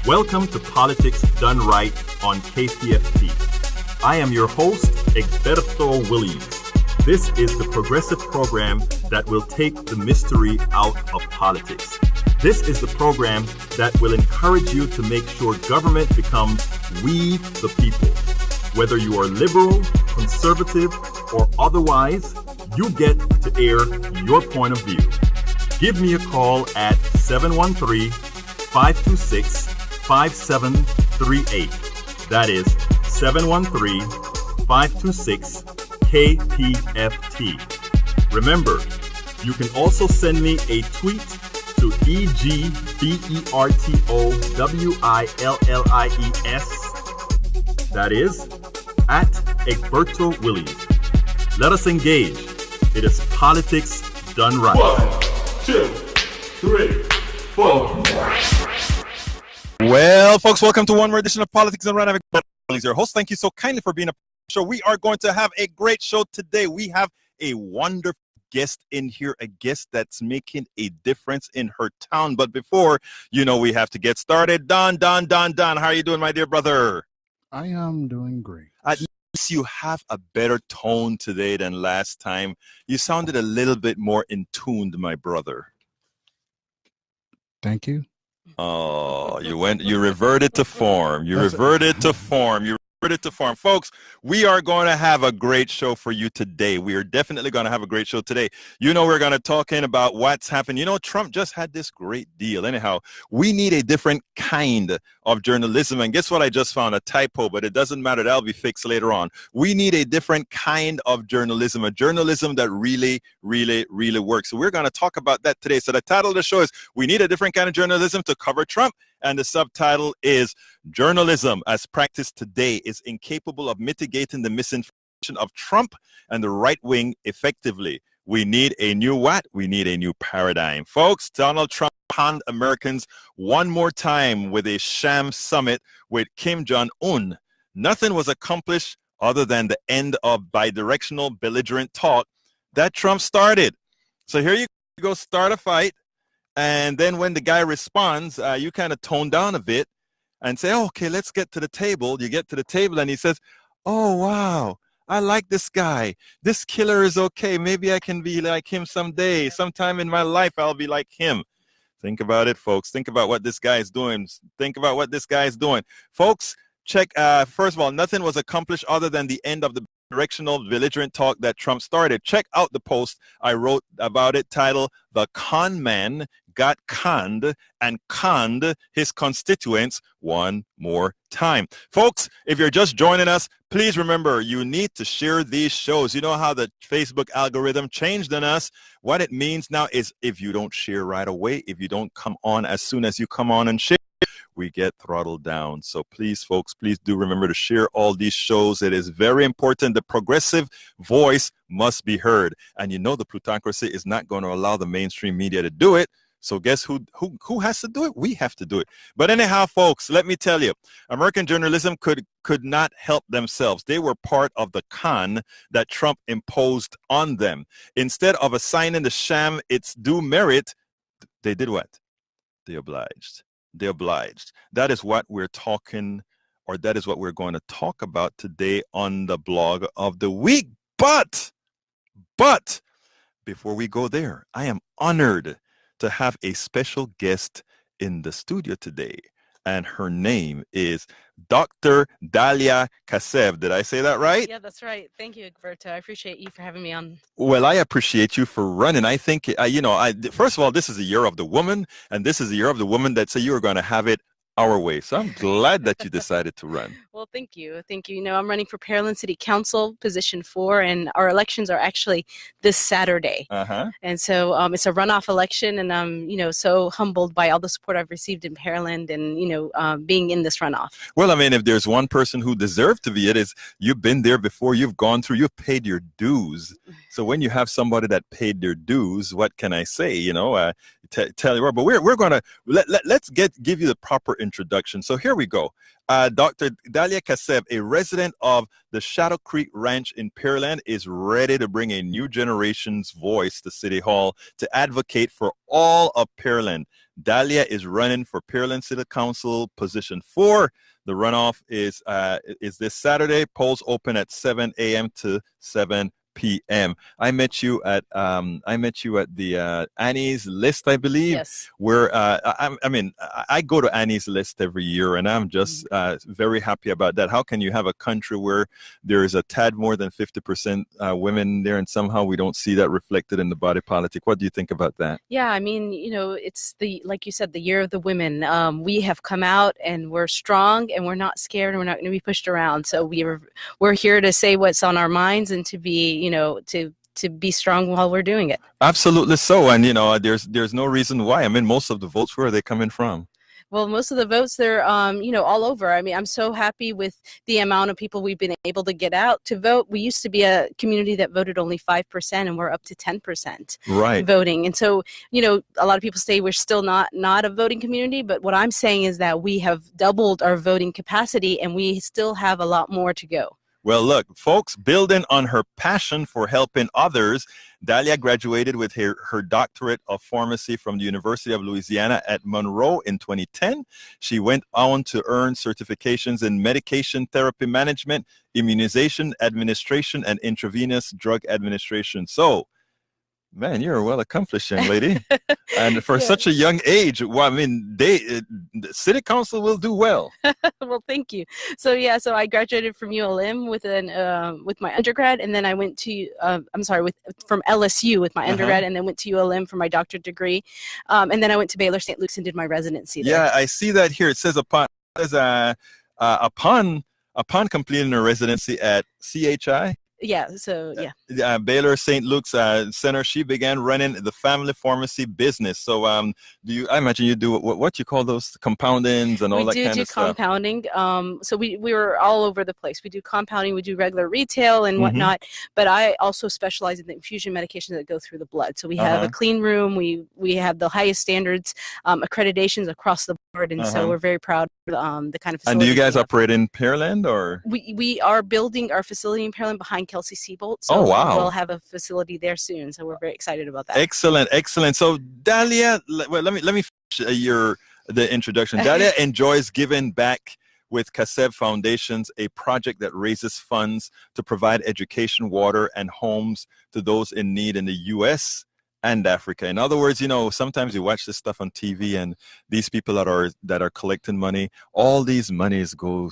Welcome to Politics Done Right on KPFT. I am your host, Egberto Williams. This is the progressive program that will take the mystery out of politics. This is the program that will encourage you to make sure government becomes we the people. Whether you are liberal, conservative, or otherwise, you get to air your point of view. Give me a call at 713-526-5738. That is 713-526-KPFT. Remember, you can also send me a tweet to EGBERTOWILLIES. That is at Egberto Williams. Let us engage. It is politics done right. 1, 2, 3, 4. Well, folks, welcome to one more edition of Politics Done Right. I'm Egberto Williams, your host. Thank you so kindly for being a show. We are going to have a great show today. We have a wonderful guest in here, a guest that's making a difference in her town. But before, we have to get started. Don, how are you doing, my dear brother? I am doing great. At least you have a better tone today than last time. You sounded a little bit more in tune, my brother. Thank you. Oh, you reverted to form. You reverted to form. Folks, we are going to have a great show for you today. We are definitely going to have a great show today. We're going to talk about what's happened. Trump just had this great deal. Anyhow, we need a different kind of journalism. And guess what? I just found a typo, but it doesn't matter. That'll be fixed later on. We need a different kind of journalism, a journalism that really, really, really works. So we're going to talk about that today. So the title of the show is We Need a Different Kind of Journalism to Cover Trump. And the subtitle is Journalism as Practiced Today is Incapable of Mitigating the Misinformation of Trump and the Right Wing Effectively. We need a new what? We need a new paradigm. Folks, Donald Trump conned Americans one more time with a sham summit with Kim Jong Un. Nothing was accomplished other than the end of bidirectional-belligerent-talk that Trump started. So here you go start a fight. And then when the guy responds, you kind of tone down a bit and say, okay, let's get to the table. You get to the table and he says, oh, wow, I like this guy. This killer is okay. Maybe I can be like him someday. Sometime in my life, I'll be like him. Think about it, folks. Think about what this guy is doing. Folks, check. First of all, nothing was accomplished other than the end of the directional belligerent talk that Trump started. Check out the post I wrote about it titled The Con Man Got Conned and Conned His Constituents One More Time. Folks, if you're just joining us, please remember you need to share these shows. You know how the Facebook algorithm changed on us? What it means now is if you don't share right away, if you don't come on as soon as you come on and share, we get throttled down. So please, folks, please do remember to share all these shows. It is very important. The progressive voice must be heard. And the plutocracy is not going to allow the mainstream media to do it. So guess who has to do it? We have to do it. But anyhow, folks, let me tell you, American journalism could not help themselves. They were part of the con that Trump imposed on them. Instead of assigning the sham its due merit, they did what? They obliged. That is what we're talking, or that is what we're going to talk about today on the blog of the week. But before we go there, I am honored to have a special guest in the studio today. And her name is Dr. Dalia Kasseb. Did I say that right? Yeah, that's right. Thank you, Egberto. I appreciate you for having me on. Well, I appreciate you for running. I think, first of all, this is the year of the woman, and this is the year of the woman that said you were going to have it our way. So I'm glad that you decided to run. Well, thank you. I'm running for Pearland City Council Position 4, and our elections are actually this Saturday. And so it's a runoff election, and I'm, so humbled by all the support I've received in Pearland and, being in this runoff. Well, I mean, if there's one person who deserves to be it, is you've been there before, you've gone through, you've paid your dues. So when you have somebody that paid their dues, what can I say? Tell you what, but we're going to let's give you the proper introduction. So here we go. Dr. Dalia Kasseb, a resident of the Shadow Creek Ranch in Pearland, is ready to bring a new generation's voice to City Hall to advocate for all of Pearland. Dalia is running for Pearland City Council Position 4. The runoff is this Saturday. Polls open at 7 a.m. to 7 p.m. I met you at the Annie's List, I believe. Yes. Where I go to Annie's List every year, and I'm just very happy about that. How can you have a country where there is a tad more than 50% women there, and somehow we don't see that reflected in the body politic? What do you think about that? Yeah, I mean, it's like you said, the year of the women. We have come out and we're strong and we're not scared and we're not going to be pushed around. So we're here to say what's on our minds and to be, to be strong while we're doing it. Absolutely so. And, there's no reason why. I mean, most of the votes, where are they coming from? Well, most of the votes, they're, all over. I mean, I'm so happy with the amount of people we've been able to get out to vote. We used to be a community that voted only 5%, and we're up to 10% voting. And so, a lot of people say we're still not a voting community, but what I'm saying is that we have doubled our voting capacity, and we still have a lot more to go. Well, look, folks, building on her passion for helping others, Dalia graduated with her Doctorate of Pharmacy from the University of Louisiana at Monroe in 2010. She went on to earn certifications in medication therapy management, immunization administration, and intravenous drug administration. So, man, you're a well-accomplished young lady. And for such a young age, well, I mean, the city council will do well. Well, thank you. So I graduated from ULM with my undergrad, and then I went to from LSU with my undergrad, and then went to ULM for my doctorate degree, and then I went to Baylor St. and did my residency there. Yeah, I see that here. It says upon completing her residency at CHI. Yeah, Baylor St. Luke's Center, she began running the family pharmacy business. So I imagine you do what you call those compoundings and all that kind of stuff. We do compounding. So we were all over the place. We do compounding, we do regular retail and whatnot, but I also specialize in the infusion medications that go through the blood. So we have a clean room. We have the highest standards, accreditations across the board, and so we're very proud of the kind of facilities. And do you guys operate in Pearland, or? We are building our facility in Pearland behind Kelsey Seabolt. So we'll have a facility there soon. So we're very excited about that. Excellent. So Dalia, well, let me finish the introduction. Dalia enjoys giving back with Kaseb Foundations, a project that raises funds to provide education, water, and homes to those in need in the U.S. and Africa. In other words, sometimes you watch this stuff on TV, and these people that are collecting money, all these monies go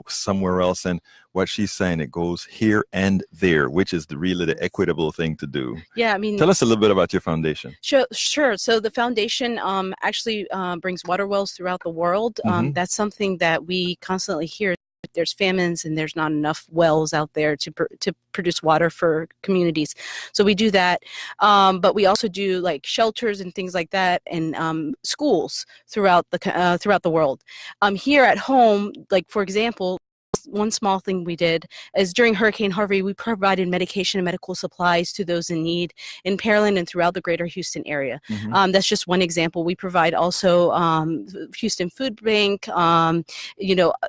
somewhere else. And what she's saying, it goes here and there, which is really the equitable thing to do. Yeah, I mean, tell us a little bit about your foundation. Sure. So the foundation actually brings water wells throughout the world. That's something that we constantly hear. There's famines and there's not enough wells out there to produce water for communities. So we do that. But we also do like shelters and things like that, and schools throughout the world. Here at home, like for example, one small thing we did is during Hurricane Harvey, we provided medication and medical supplies to those in need in Pearland and throughout the greater Houston area. That's just one example. We provide also Houston Food Bank.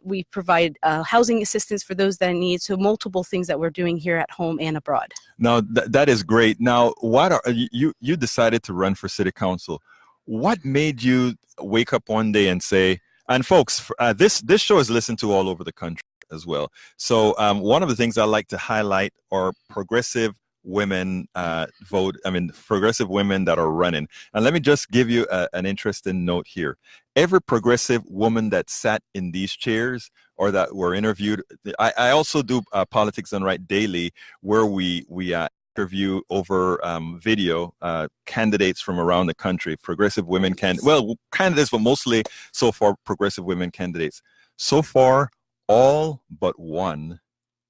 We provide housing assistance for those that need. So multiple things that we're doing here at home and abroad. Now, that is great. Now, you decided to run for city council. What made you wake up one day and say, and folks, this show is listened to all over the country as well. So one of the things I like to highlight are progressive women progressive women that are running. And let me just give you an interesting note here. Every progressive woman that sat in these chairs or that were interviewed, I also do Politics Done Right daily, where we interview over video candidates from around the country, progressive women candidates, but mostly so far progressive women candidates. So far, all but one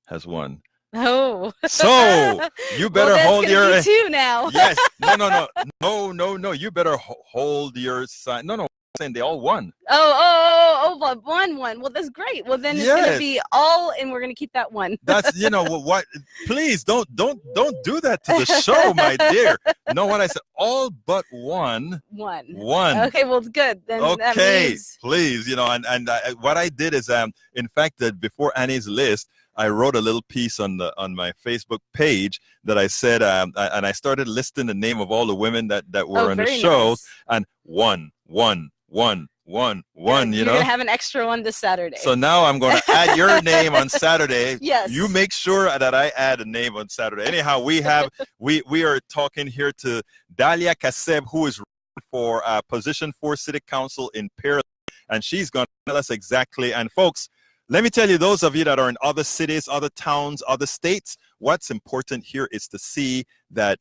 has won. Oh. So you better hold your. Me too now. Yes. No. You better hold your side. No. Saying they all won. But one. Well, that's great. Well, then it's gonna be all, and we're gonna keep that one. That's what. Please don't do that to the show, my dear. No, what I said, all but one. One. Okay, well, it's good. Then okay, please, and what I did is, in fact, that before Annie's List, I wrote a little piece on my Facebook page that I said, and I started listing the name of all the women that were on the show, nice. and one, You're gonna have an extra one this Saturday. So now I'm going to add your name on Saturday. Yes. You make sure that I add a name on Saturday. Anyhow, we are talking here to Dalia Kasseb, who is running for Position 4 City Council in Pearland, and she's going to tell us exactly. And folks, let me tell you, those of you that are in other cities, other towns, other states, what's important here is to see that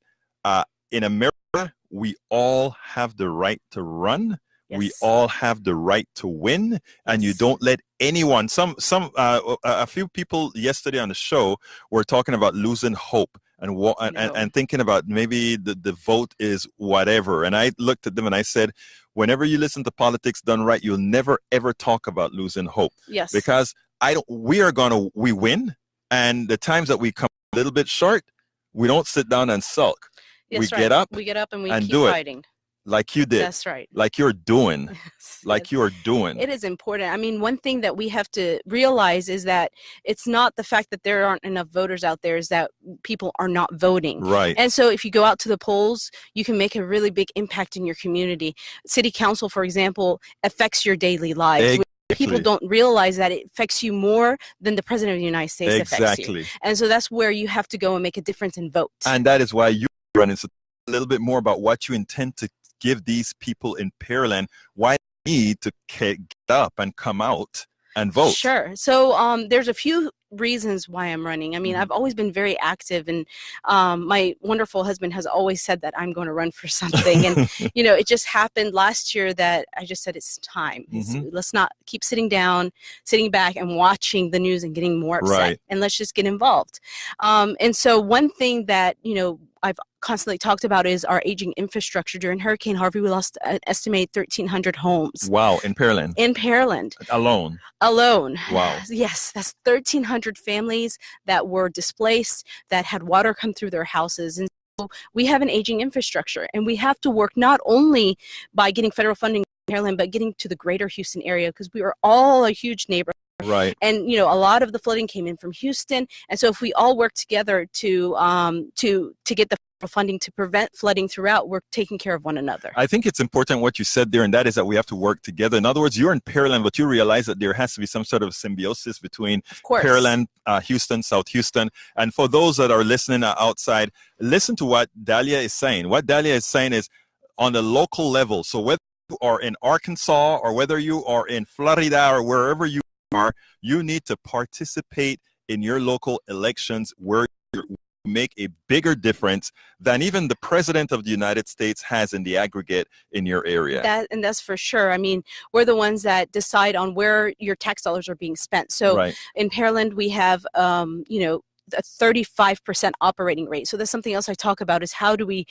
in America, we all have the right to run. Yes. We all have the right to win, and you don't let anyone. A few people yesterday on the show were talking about losing hope and thinking about maybe the vote is whatever. And I looked at them and I said, whenever you listen to Politics Done Right, you'll never ever talk about losing hope. Yes, because we win, and the times that we come a little bit short, we don't sit down and sulk. Yes, we get up and we keep fighting. Like you did. That's right. Like you're doing. Yes, like you are doing. It is important. I mean, one thing that we have to realize is that it's not the fact that there aren't enough voters out there, is that people are not voting. Right. And so if you go out to the polls, you can make a really big impact in your community. City council, for example, affects your daily lives. Exactly. People don't realize that it affects you more than the President of the United States affects you. And so that's where you have to go and make a difference and vote. And that is why you run into a little bit more about what you intend to give these people in Pearland, why they need to get up and come out and vote. Sure. So there's a few reasons why I'm running. I mean, I've always been very active, and my wonderful husband has always said that I'm going to run for something. And, it just happened last year that I just said it's time. Let's not keep sitting back and watching the news and getting more upset. Right. And let's just get involved. And so one thing that, I've constantly talked about is our aging infrastructure. During Hurricane Harvey, we lost an estimated 1,300 homes. Wow, in Pearland. In Pearland. Alone. Wow. Yes, that's 1,300 families that were displaced, that had water come through their houses. And so we have an aging infrastructure, and we have to work not only by getting federal funding in Pearland, but getting to the greater Houston area, because we are all a huge neighborhood. Right. And a lot of the flooding came in from Houston, and so if we all work together to get the funding to prevent flooding throughout, we're taking care of one another. I think it's important what you said there, and that is that we have to work together. In other words, you're in Pearland, but you realize that there has to be some sort of symbiosis between Pearland, Houston, South Houston. And for those that are listening outside, listen to what Dalia is saying. What Dalia is saying is on the local level. So whether you are in Arkansas or whether you are in Florida or wherever you are, you need to participate in your local elections where you make a bigger difference than even the President of the United States has in the aggregate in your area. That's for sure. I mean, we're the ones that decide on where your tax dollars are being spent. So in Pearland, we have, a 35% operating rate. So that's something else I talk about, is how do we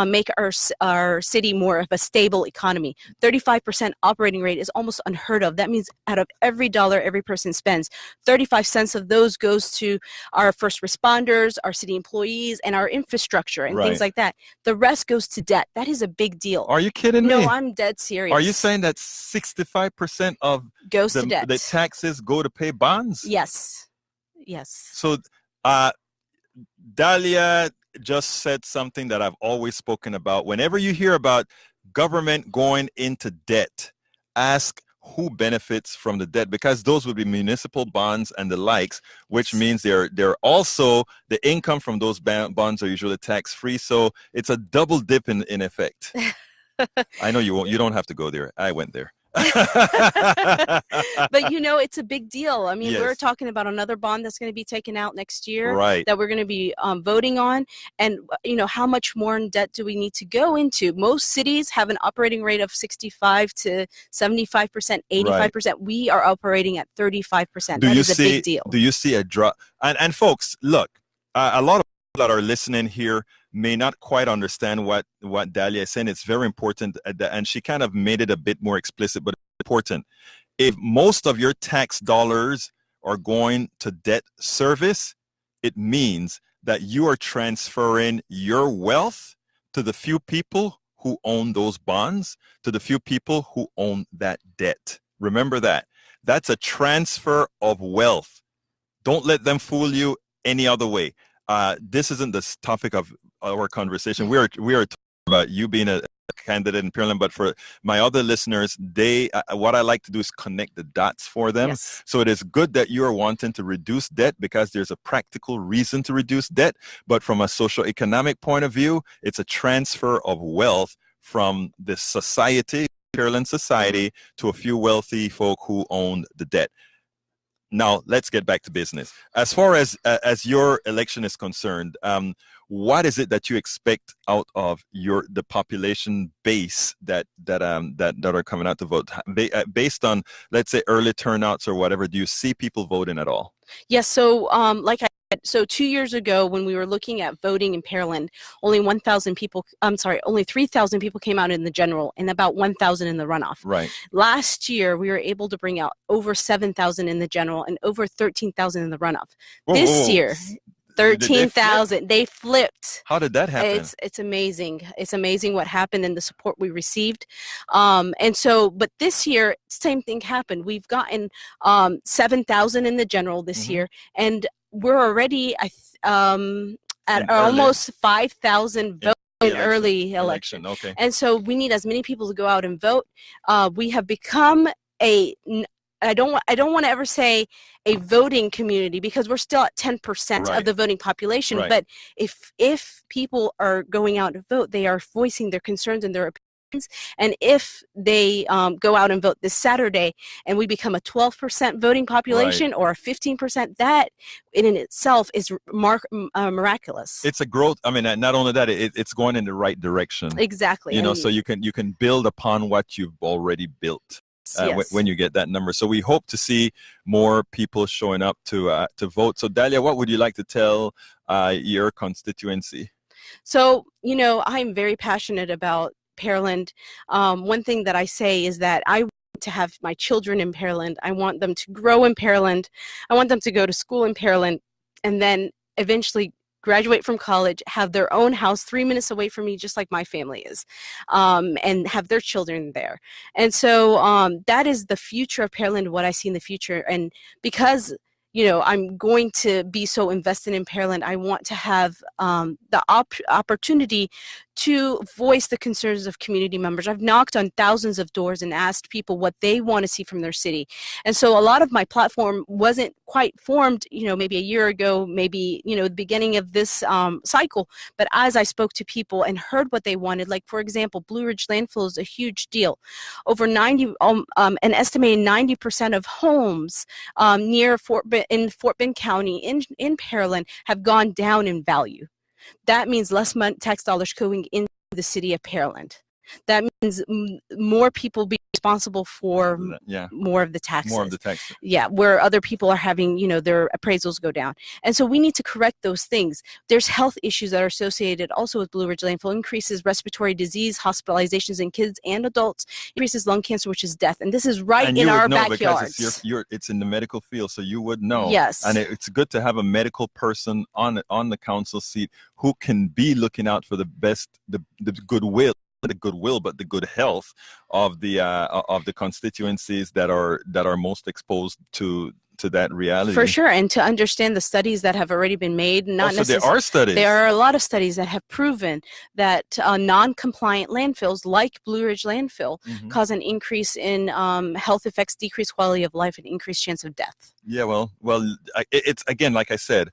make our city more of a stable economy. 35% operating rate is almost unheard of. That means out of every dollar every person spends, 35 cents of those goes to our first responders, our city employees, and our infrastructure and things like that. The rest goes to debt. That is a big deal. Are you kidding me? No, I'm dead serious. Are you saying that 65% of goes to debt? The taxes go to pay bonds? Yes. So Dalia just said something that I've always spoken about. Whenever you hear about government going into debt, ask who benefits from the debt, because those would be municipal bonds and the likes, which means they're also, the income from those bonds are usually tax free. So it's a double dip in effect. I know you don't have to go there. I went there. But it's a big deal. I mean, we're talking about another bond that's going to be taken out next year, that we're going to be voting on. And how much more in debt do we need to go into? Most cities have an operating rate of 65 to 75%, 85%. We are operating at 35%. That is a big deal. Do you see a drop? And folks, look, a lot of people that are listening here may not quite understand what Dalia is saying. It's very important, and she kind of made it a bit more explicit, but important. If most of your tax dollars are going to debt service, it means that you are transferring your wealth to the few people who own those bonds, to the few people who own that debt. Remember that. That's a transfer of wealth. Don't let them fool you any other way. This isn't the topic of our conversation. We are talking about you being a candidate in Pearland, but for my other listeners, what I like to do is connect the dots for them. Yes. So it is good that you are wanting to reduce debt because there's a practical reason to reduce debt, but from a socio-economic point of view, it's a transfer of wealth from the society, Pearland society, to a few wealthy folk who own the debt. Now, let's get back to business. As far as your election is concerned, what is it that you expect out of the population base that are coming out to vote? Based on, let's say, early turnouts or whatever, do you see people voting at all? Yes. So, so 2 years ago, when we were looking at voting in Pearland, only 3,000 people came out in the general and about 1,000 in the runoff. Right. Last year, we were able to bring out over 7,000 in the general and over 13,000 in the runoff. This year, 13,000. They flipped. How did that happen? It's amazing. It's amazing what happened and the support we received. And so, but this year, same thing happened. We've gotten 7,000 in the general this year, and we're already at almost 5,000 votes in early election. Okay. And so we need as many people to go out and vote. We have become I don't want to ever say a voting community because we're still at 10% of the voting population. Right. But if people are going out to vote, they are voicing their concerns and their opinions. And if they go out and vote this Saturday and we become a 12% voting population or a 15%, that in itself is miraculous. It's a growth. I mean, not only that, it's going in the right direction. Exactly. You know, so you can build upon what you've already built. When you get that number. So we hope to see more people showing up to vote. So Dalia, what would you like to tell your constituency? So, you know, I'm very passionate about Pearland. One thing that I say is that I want to have my children in Pearland. I want them to grow in Pearland. I want them to go to school in Pearland and then eventually graduate from college, have their own house 3 minutes away from me, just like my family is, and have their children there. And so that is the future of Pearland, what I see in the future. And because, you know, I'm going to be so invested in Pearland, I want to have the opportunity to voice the concerns of community members. I've knocked on thousands of doors and asked people what they want to see from their city. And so a lot of my platform wasn't quite formed, you know, maybe a year ago, maybe, you know, the beginning of this cycle. But as I spoke to people and heard what they wanted, like, for example, Blue Ridge landfill is a huge deal. Over an estimated 90% of homes near in Fort Bend County in Pearland have gone down in value. That means less tax dollars going into the city of Pearland. That means more people being responsible for more of the taxes. More of the taxes. Yeah, where other people are having, you know, their appraisals go down. And so we need to correct those things. There's health issues that are associated also with Blue Ridge landfill. Increases respiratory disease, hospitalizations in kids and adults, increases lung cancer, which is death. And this is right in our backyards. Because it's in the medical field, so you would know. Yes. And it's good to have a medical person on the council seat who can be looking out for the best, the goodwill, but the good health of the constituencies that are most exposed to that reality. For sure, and to understand the studies that have already been made. There are studies. There are a lot of studies that have proven that non-compliant landfills like Blue Ridge landfill cause an increase in health effects, decreased quality of life, and increased chance of death. Yeah, well, it's again, like I said,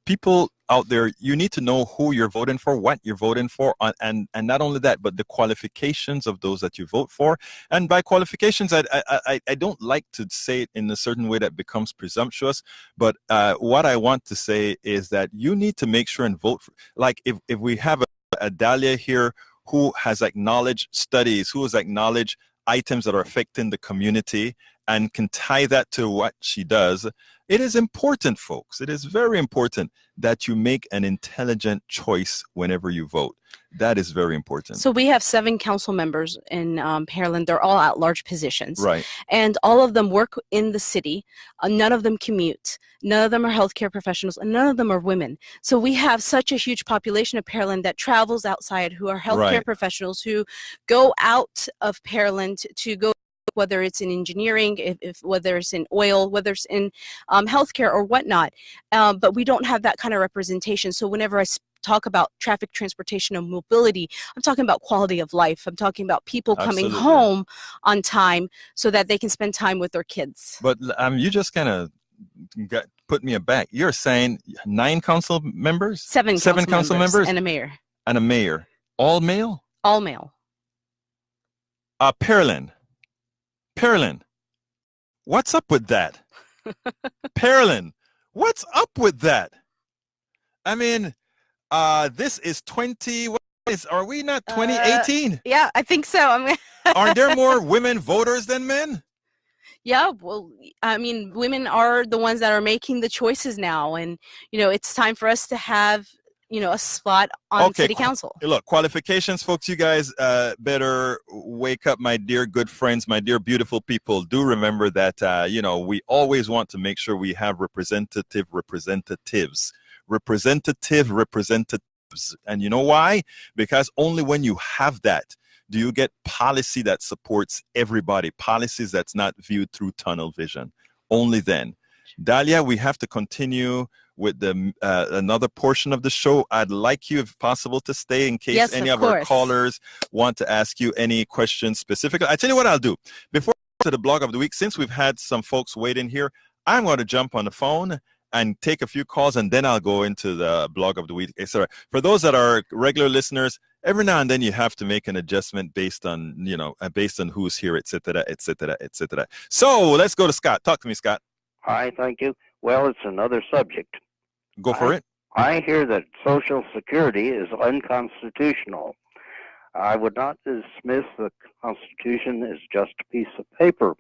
people out there, you need to know who you're voting for, what you're voting for, and not only that, but the qualifications of those that you vote for. And by qualifications, I don't like to say it in a certain way that becomes presumptuous, but what I want to say is that you need to make sure and vote for, like if we have a Dalia here who has acknowledged studies, who has acknowledged items that are affecting the community and can tie that to what she does. It is important, folks. It is very important that you make an intelligent choice whenever you vote. That is very important. So we have 7 council members in Pearland. They're all at-large positions. Right. And all of them work in the city. None of them commute. None of them are healthcare professionals. And none of them are women. So we have such a huge population of Pearland that travels outside, who are healthcare professionals, who go out of Pearland to go whether it's in engineering, whether it's in oil, whether it's in healthcare or whatnot. But we don't have that kind of representation. So whenever I talk about traffic, transportation, and mobility, I'm talking about quality of life. I'm talking about people coming home on time so that they can spend time with their kids. But you just kind of put me aback. You're saying 9 council members? Seven council members and a mayor. And a mayor. All male? All male. Pearland, what's up with that? Pearland, what's up with that? I mean, this is are we not 2018? Yeah, I think so. I mean, are there more women voters than men? Yeah, well, I mean, women are the ones that are making the choices now. And, it's time for us to have, a spot on city council. Look, qualifications, folks, you guys better wake up, my dear good friends, my dear beautiful people. Do remember that, we always want to make sure we have representatives. And you know why? Because only when you have that do you get policy that supports everybody, policies that's not viewed through tunnel vision. Only then. Dalia, we have to continue with the another portion of the show. I'd like you, if possible, to stay in case any of our callers want to ask you any questions specifically. I tell you what I'll do. Before to the blog of the week, since we've had some folks wait in here, I'm going to jump on the phone and take a few calls, and then I'll go into the blog of the week. Sorry. For those that are regular listeners, every now and then you have to make an adjustment based on, based on who's here, et cetera, et cetera, et cetera. So let's go to Scott. Talk to me, Scott. Hi, thank you. Well, it's another subject. Go for it. I hear that Social Security is unconstitutional. I would not dismiss the Constitution as just a piece of paper.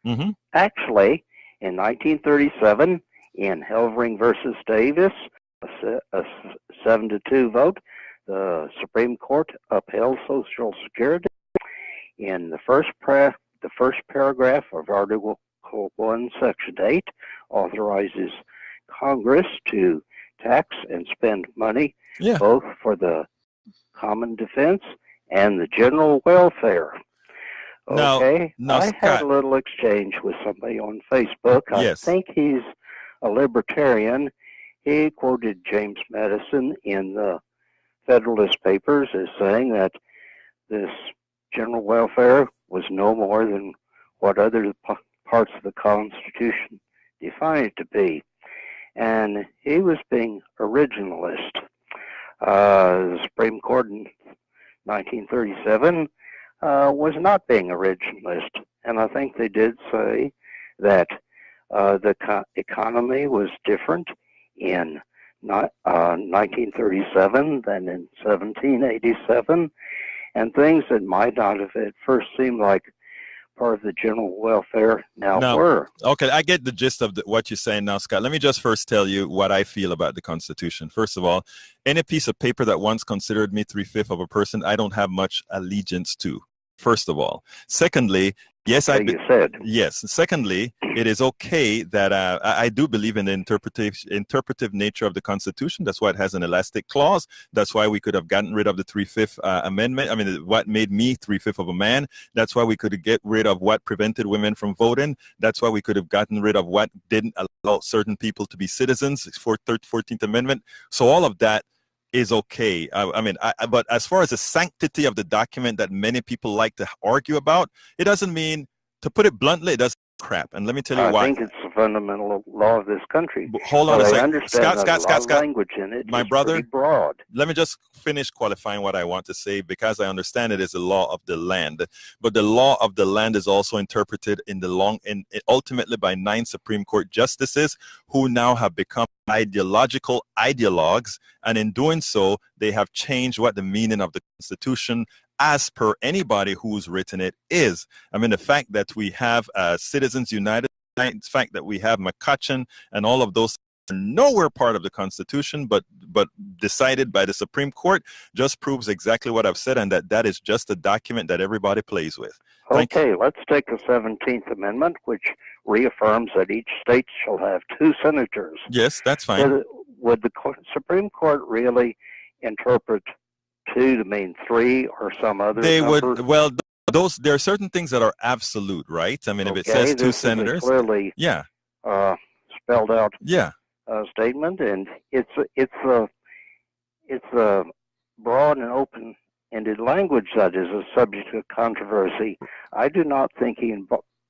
Mm-hmm. Actually, in 1937, in Helvering versus Davis, a 7-2 vote, the Supreme Court upheld Social Security. In the first paragraph of Article 1, Section 8 authorizes Congress to tax and spend money both for the common defense and the general welfare. Okay, now, I had a little exchange with somebody on Facebook. I think he's a libertarian. He quoted James Madison in the Federalist Papers as saying that this general welfare was no more than what other parts of the Constitution define it to be. And he was being originalist. The Supreme Court in 1937 was not being originalist. And I think they did say that the economy was different in 1937 than in 1787, and things that might not have at first seemed like part of the general welfare now were. Okay, I get the gist of what you're saying now, Scott. Let me just first tell you what I feel about the Constitution. First of all, any piece of paper that once considered me 3/5 of a person, I don't have much allegiance to, first of all. Secondly, yes, Secondly, it is okay that I do believe in the interpretive nature of the Constitution. That's why it has an elastic clause. That's why we could have gotten rid of the 3/5 amendment. I mean, what made me 3/5 of a man. That's why we could get rid of what prevented women from voting. That's why we could have gotten rid of what didn't allow certain people to be citizens, 14th Amendment. So all of that is okay. But as far as the sanctity of the document that many people like to argue about, it doesn't mean, to put it bluntly, it doesn't crap. And let me tell you why. I think it's a fundamental law of this country. Hold on a second. I understand Scott. Language in it. My brother, pretty broad. Let me just finish qualifying what I want to say, because I understand it is the law of the land. But the law of the land is also interpreted ultimately by 9 Supreme Court justices who now have become ideological ideologues. And in doing so, they have changed what the meaning of the Constitution as per anybody who's written it is. I mean, the fact that we have Citizens United, the fact that we have McCutcheon and all of those are nowhere part of the Constitution, but decided by the Supreme Court, just proves exactly what I've said, and that is just a document that everybody plays with. Okay, let's take the 17th Amendment, which reaffirms that each state shall have 2 senators. Yes, that's fine. Would the Supreme Court really interpret 2 to mean 3 or some other number? Well, there are certain things that are absolute, right? I mean, if it says two senators, clearly spelled out statement, and it's a broad and open-ended language that is a subject of controversy. I do not think a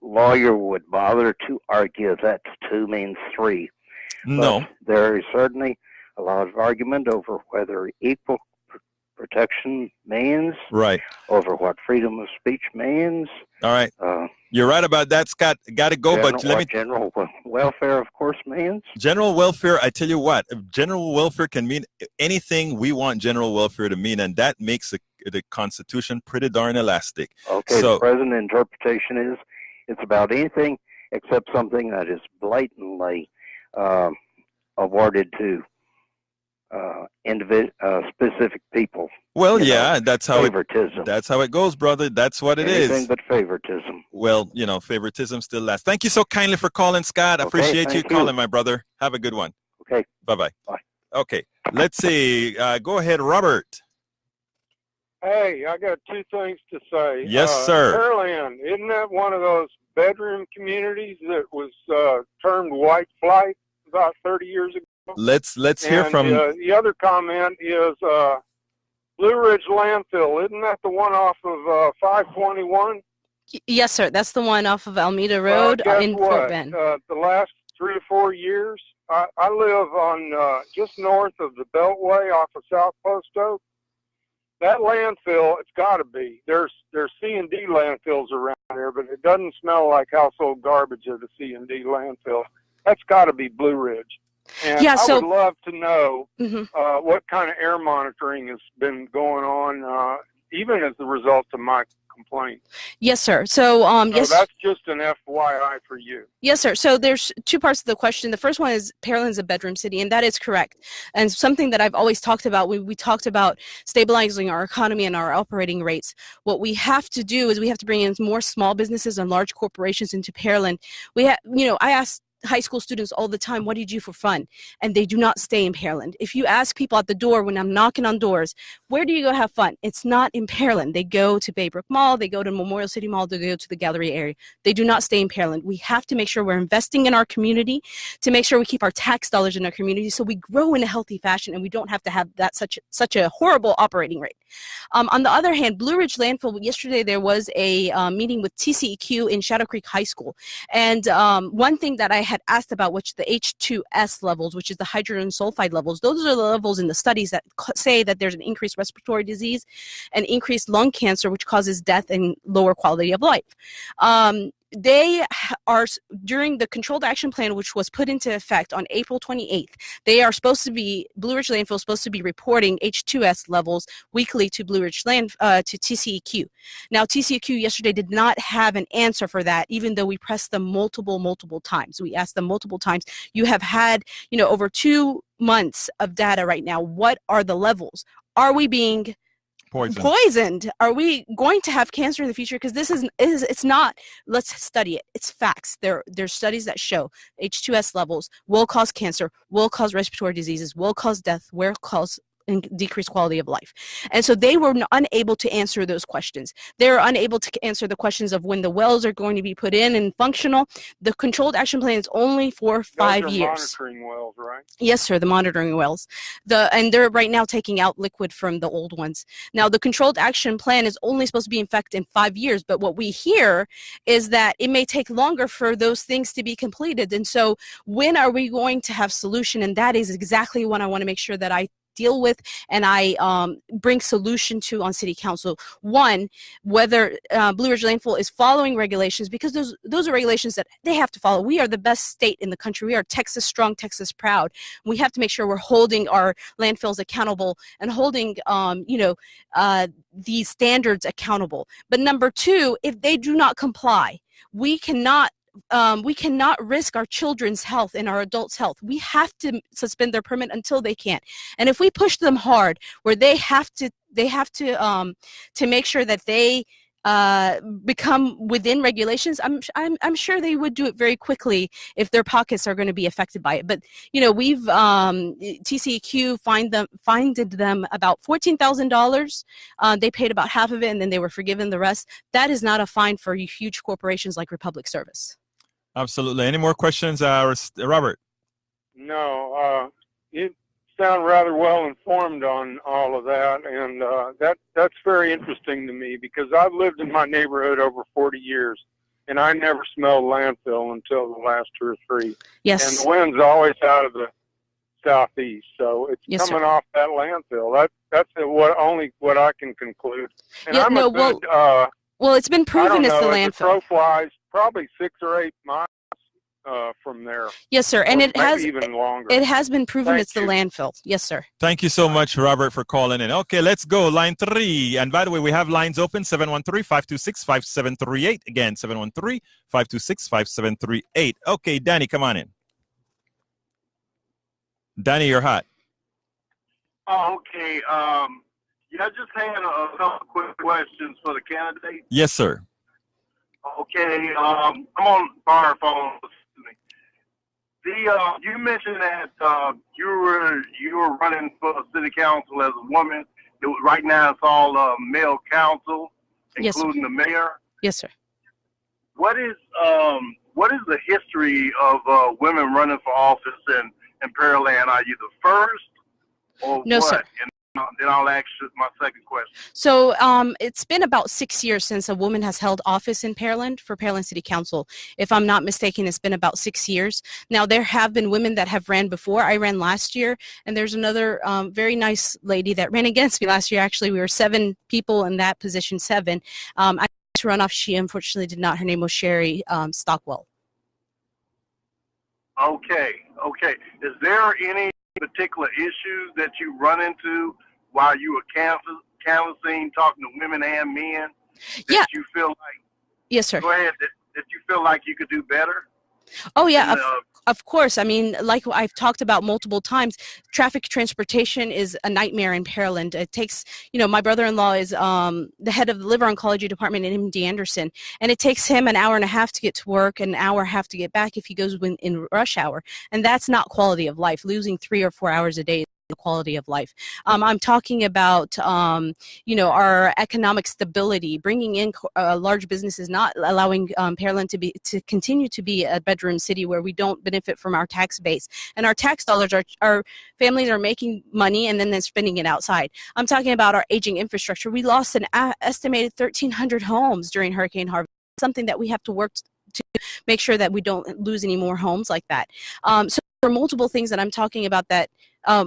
lawyer would bother to argue that two means three. No. But there is certainly a lot of argument over whether equal protection means, right, over what freedom of speech means. All right. You're right about that, Scott. Got to go, but let me. General welfare, of course, means. General welfare, I tell you what, general welfare can mean anything we want general welfare to mean, and that makes the Constitution pretty darn elastic. Okay, so the present interpretation is it's about anything except something that is blatantly awarded to specific people. Well, that's how favoritism. That's how it goes, brother. That's what it is. Anything but favoritism. Well, favoritism still lasts. Thank you so kindly for calling, Scott. I appreciate you calling, my brother. Have a good one. Okay. Bye-bye. Bye. Okay. Let's see. Go ahead, Robert. Hey, I got two things to say. Yes, sir. Pearland, isn't that one of those bedroom communities that was termed white flight about 30 years ago? Let's hear from. The other comment is Blue Ridge Landfill. Isn't that the one off of 521? Yes, sir. That's the one off of Alameda Road in Fort Bend. The last 3 or 4 years, I live on just north of the Beltway off of South Post Oak. That landfill, it's got to be. There's C&D landfills around there, but it doesn't smell like household garbage at a C&D landfill. That's got to be Blue Ridge. And I would love to know what kind of air monitoring has been going on, even as the result of my complaint. Yes, sir. So, yes. That's just an FYI for you. Yes, sir. So there's two parts of the question. The first one is Pearland's a bedroom city, and that is correct. And something that I've always talked about, we talked about stabilizing our economy and our operating rates. What we have to do is we have to bring in more small businesses and large corporations into Pearland. I asked high school students all the time, what do you do for fun? And they do not stay in Pearland. If you ask people at the door when I'm knocking on doors, where do you go have fun? It's not in Pearland. They go to Baybrook Mall, they go to Memorial City Mall, they go to the gallery area. They do not stay in Pearland. We have to make sure we're investing in our community to make sure we keep our tax dollars in our community so we grow in a healthy fashion and we don't have to have that such a horrible operating rate. On the other hand, Blue Ridge Landfill, yesterday there was a meeting with TCEQ in Shadow Creek High School. And one thing that I had asked about, which the H2S levels, which is the hydrogen sulfide levels, those are the levels in the studies that say that there's an increased respiratory disease and increased lung cancer, which causes death and lower quality of life. They are, during the controlled action plan, which was put into effect on April 28th, they are supposed to be, Blue Ridge Landfill is supposed to be reporting H2S levels weekly to Blue Ridge to TCEQ. Now, TCEQ yesterday did not have an answer for that, even though we pressed them multiple times. We asked them multiple times. You have had, over 2 months of data right now. What are the levels? Are we being poisoned? Are we going to have cancer in the future? Because it's not, let's study it. It's facts. There's studies that show H2S levels will cause cancer, will cause respiratory diseases, will cause death, will cause decreased quality of life. And so they were unable to answer those questions. They're unable to answer the questions of when the wells are going to be put in and functional. The controlled action plan is only for 5 years. Monitoring wells, right? Yes, sir, the monitoring wells. And they're right now taking out liquid from the old ones. Now, the controlled action plan is only supposed to be in effect in 5 years, but what we hear is that it may take longer for those things to be completed. And so when are we going to have solution? And that is exactly what I want to make sure that I deal with and I bring solution to on City Council. One, whether Blue Ridge Landfill is following regulations, because those are regulations that they have to follow. We are the best state in the country. We are Texas strong, Texas proud. We have to make sure we're holding our landfills accountable and holding these standards accountable. But number two, if they do not comply, we cannot risk our children's health and our adults' health. We have to suspend their permit until they can. And if we push them hard, where they have to make sure that they become within regulations, I'm sure they would do it very quickly if their pockets are going to be affected by it. But we've TCEQ fined them about $14,000. They paid about half of it, and then they were forgiven the rest. That is not a fine for huge corporations like Republic Service. Absolutely. Any more questions, Robert? No. You sound rather well informed on all of that, and that's very interesting to me because I've lived in my neighborhood over 40 years, and I never smelled landfill until the last 2 or 3. Yes. And the wind's always out of the southeast, so it's yes, coming sir. off that landfill. That's what I can conclude. And yeah, I'm no, a good, well, it's been proven it's the landfill. The crow flies probably 6 or 8 miles. From there. Yes, sir. And it has even longer. It has been proven Thank it's the you. landfill. Yes, sir. Thank you so much, Robert, for calling in. Okay, let's go. Line 3. And by the way, we have lines open 713-526-5738. Again, 713-526-5738. Okay, Danny, come on in. Danny, you're hot. Oh, okay. Yeah, I just had a couple quick questions for the candidate. Yes, sir. Okay. I'm on fire phone. You mentioned that you were running for city council as a woman. Right now it's all male council, including the mayor. Yes, sir. What is the history of women running for office in Pearland? Are you the first, or no, what? Sir. And then I'll ask you my second question. So it's been about 6 years since a woman has held office in Pearland for Pearland City Council. If I'm not mistaken, it's been about 6 years. Now, there have been women that have ran before. I ran last year, and there's another very nice lady that ran against me last year. Actually, we were 7 people in that position, 7. I had to run off. She unfortunately did not. Her name was Sherry Stockwell. Okay. Is there any particular issues that you run into while you were canvassing, talking to women and men, that you feel like? Yes, sir. Go ahead. That you feel like you could do better? Oh, yeah, of course. I mean, like I've talked about multiple times, traffic transportation is a nightmare in Pearland. It takes, my brother-in-law is the head of the liver oncology department at MD Anderson, and it takes him an hour and a half to get to work, an hour and a half to get back if he goes in rush hour. And that's not quality of life. Losing 3 or 4 hours a day the quality of life. I'm talking about, our economic stability, bringing in large businesses, not allowing Pearland to continue to be a bedroom city where we don't benefit from our tax base. And our tax dollars, our families are making money and then they're spending it outside. I'm talking about our aging infrastructure. We lost an estimated 1,300 homes during Hurricane Harvey. Something that we have to work to make sure that we don't lose any more homes like that. So there are multiple things that I'm talking about that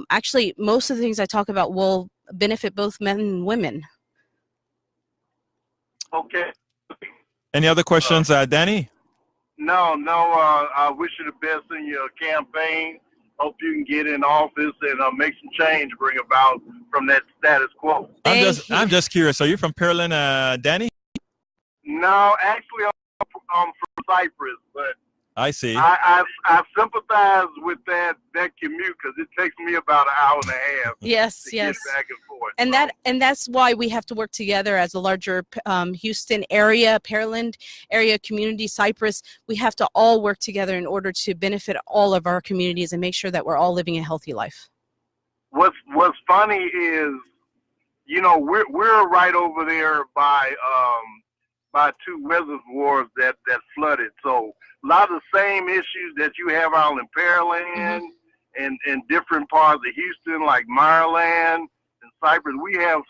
actually most of the things I talk about will benefit both men and women. Okay. Any other questions, Danny? No. I wish you the best in your campaign. Hope you can get in office and make some change, bring about from that status quo. I'm just curious. Are you from Pearland, Danny? No, actually, I'm from Cyprus, but I see. I sympathize with that commute because it takes me about an hour and a half. Yes. Get back and forth. And that's why we have to work together as a larger Houston area, Pearland area community, Cyprus. We have to all work together in order to benefit all of our communities and make sure that we're all living a healthy life. What's funny is, we're right over there by 2 reservoirs that flooded. So a lot of the same issues that you have out in Pearland and different parts of Houston, like Maryland and Cyprus, we have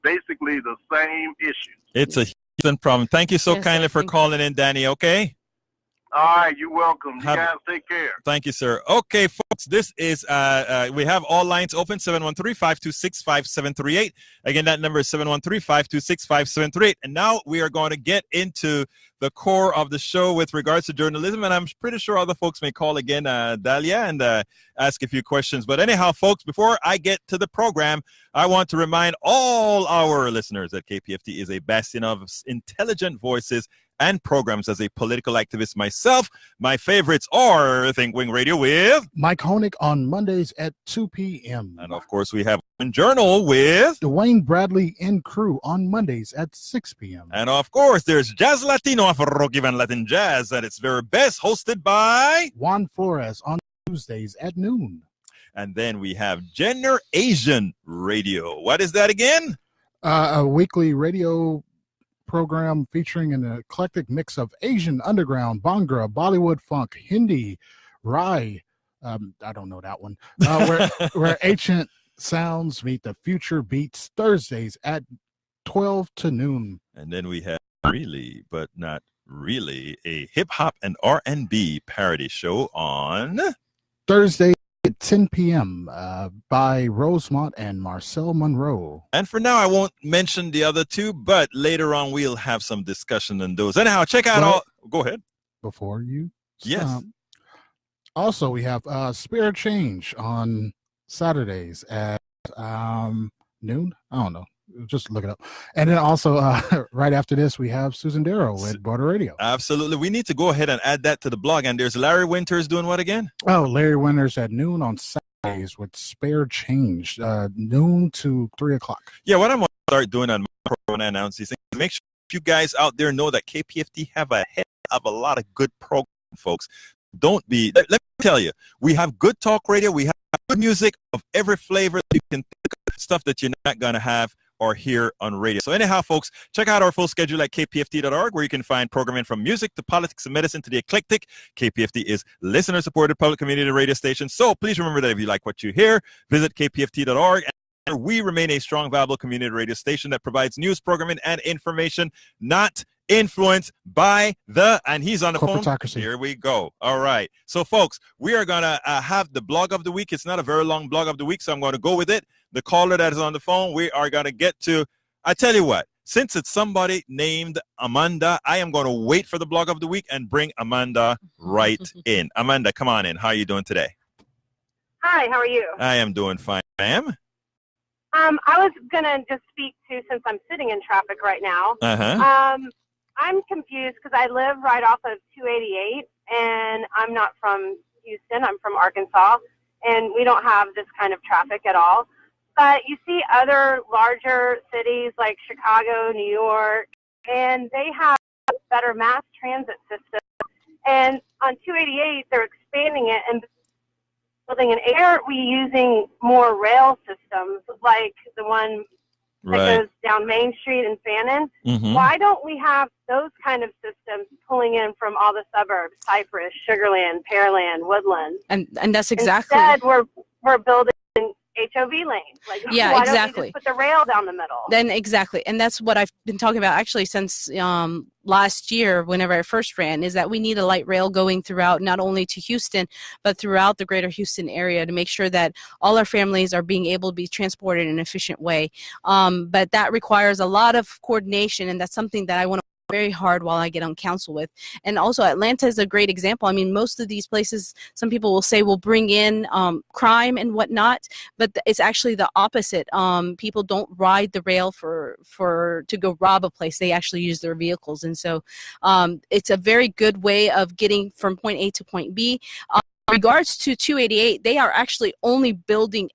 basically the same issues. It's a Houston problem. Thank you so kindly for calling in, Danny, okay? All right, you're welcome. You guys take care. Thank you, sir. Okay, folks, this is, we have all lines open, 713-526-5738. Again, that number is 713-526-5738. And now we are going to get into the core of the show with regards to journalism. And I'm pretty sure other folks may call again, Dalia, and ask a few questions. But anyhow, folks, before I get to the program, I want to remind all our listeners that KPFT is a bastion of intelligent voices and programs as a political activist myself. My favorites are Think Wing Radio with Mike Honig on Mondays at 2 p.m. And of course, we have Journal with Dwayne Bradley and crew on Mondays at 6 p.m. And of course, there's Jazz Latino for Rock Even Latin Jazz at its very best, hosted by Juan Flores on Tuesdays at noon. And then we have Gender Asian Radio. What is that again? A weekly radio program featuring an eclectic mix of Asian underground, Bhangra, Bollywood funk, Hindi, Rai. I don't know that one. Where ancient sounds meet the future beats, Thursdays at 12 to noon. And then we have Really, but not really, a hip hop and R&B parody show on Thursday at 10 p.m. By Rosemont and Marcel Monroe. And for now, I won't mention the other two, but later on we'll have some discussion on those. Anyhow, check out all. Go ahead. Before you stop. Yes. Also, we have Spirit Change on Saturdays at noon. I don't know. Just look it up. And then also right after this, we have Susan Darrow with Border Radio. Absolutely. We need to go ahead and add that to the blog. And there's Larry Winters doing what again? Oh, Larry Winters at noon on Saturdays with Spare Change, noon to 3 o'clock. Yeah, what I'm going to start doing on my program and announce these things, make sure you guys out there know that KPFT have a head of a lot of good programs, folks. Don't be, let me tell you, we have good talk radio. We have good music of every flavor. You can think of stuff that you're not going to have or hear on radio. So anyhow, folks, check out our full schedule at kpft.org, where you can find programming from music to politics and medicine to the eclectic. KPFT is listener-supported public community radio station. So please remember that if you like what you hear, visit kpft.org. And we remain a strong, viable community radio station that provides news, programming, and information not influenced by and he's on the phone. Here we go. All right. So, folks, we are going to have the blog of the week. It's not a very long blog of the week, so I'm going to go with it. The caller that is on the phone, we are going to get to, I tell you what, since it's somebody named Amanda, I am going to wait for the blog of the week and bring Amanda right in. Amanda, come on in. How are you doing today? Hi, how are you? I am doing fine, ma'am. I was going to just speak to, since I'm sitting in traffic right now. I'm confused because I live right off of 288, and I'm not from Houston. I'm from Arkansas, and we don't have this kind of traffic at all. But you see other larger cities like Chicago, New York, and they have better mass transit systems. And on 288, they're expanding it and building an area. Are we using more rail systems like the one that goes down Main Street in Fannin? Why don't we have those kind of systems pulling in from all the suburbs, Cypress, Sugarland, Pearland, Woodland? And that's exactly. Instead, we're building HOV lanes. Like, yeah, why exactly. don't we just put the rail down the middle? Then exactly, and that's what I've been talking about actually since last year. Whenever I first ran, is that we need a light rail going throughout, not only to Houston, but throughout the greater Houston area, to make sure that all our families are being able to be transported in an efficient way. But that requires a lot of coordination, and that's something that I want to very hard while I get on council with. And also Atlanta is a great example. I mean, most of these places, some people will say will bring in crime and whatnot, but it's actually the opposite. People don't ride the rail to go rob a place. They actually use their vehicles. And so it's a very good way of getting from point A to point B. In regards to 288, they are actually only building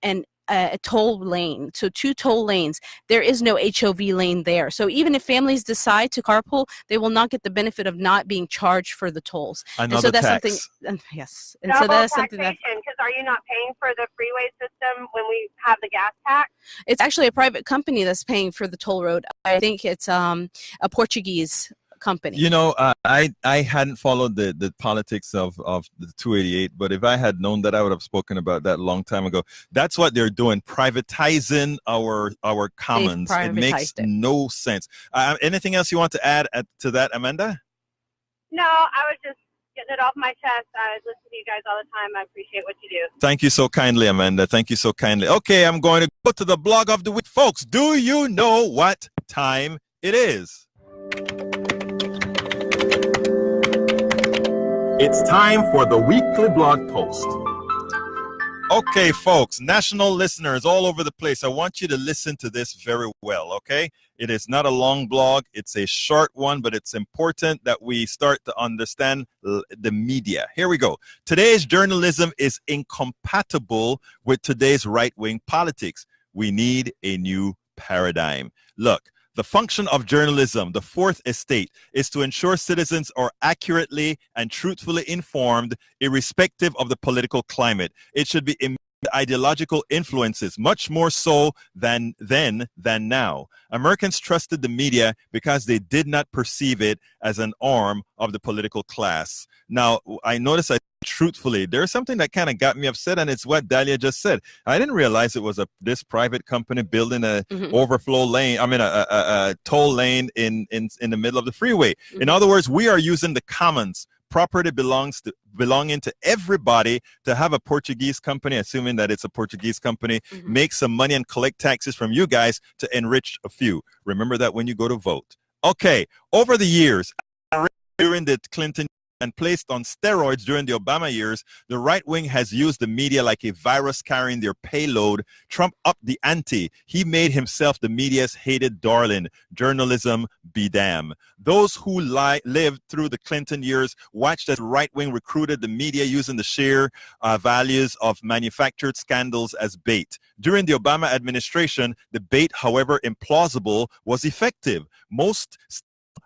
a toll lane, so 2 toll lanes. There is no HOV lane there. So even if families decide to carpool, they will not get the benefit of not being charged for the tolls. Another and so that's tax. something. Yes. And Double so that's something that. Because are you not paying for the freeway system when we have the gas tax? It's actually a private company that's paying for the toll road. I think it's a Portuguese company. You know, I hadn't followed the politics of the 288, but if I had known that, I would have spoken about that a long time ago. That's what they're doing, privatizing our commons. It makes no sense. Anything else you want to add to that, Amanda? No, I was just getting it off my chest. I listen to you guys all the time. I appreciate what you do. Thank you so kindly, Amanda. Thank you so kindly. Okay, I'm going to go to the blog of the week. Folks, do you know what time it is? It's time for the weekly blog post. Okay, folks, national listeners all over the place, I want you to listen to this very well, okay? It is not a long blog. It's a short one, but it's important that we start to understand the media. Here we go. Today's journalism is incompatible with today's right-wing politics. We need a new paradigm. Look, the function of journalism, the fourth estate, is to ensure citizens are accurately and truthfully informed, irrespective of the political climate. It should be immune to ideological influences, much more so than then than now. Americans trusted the media because they did not perceive it as an arm of the political class. Now, I noticed truthfully, there's something that kind of got me upset, and it's what Dalia just said. I didn't realize it was this private company building a overflow lane, a toll lane in the middle of the freeway. In other words, we are using the commons, property belonging to everybody, to have a Portuguese company, assuming that it's a Portuguese company, make some money and collect taxes from you guys to enrich a few. Remember that when you go to vote. Okay, over the years, during the Clinton and placed on steroids during the Obama years, the right wing has used the media like a virus carrying their payload. Trump upped the ante. He made himself the media's hated darling. Journalism be damned. Those who lived through the Clinton years watched as the right wing recruited the media using the sheer values of manufactured scandals as bait. During the Obama administration, the bait, however implausible, was effective. Most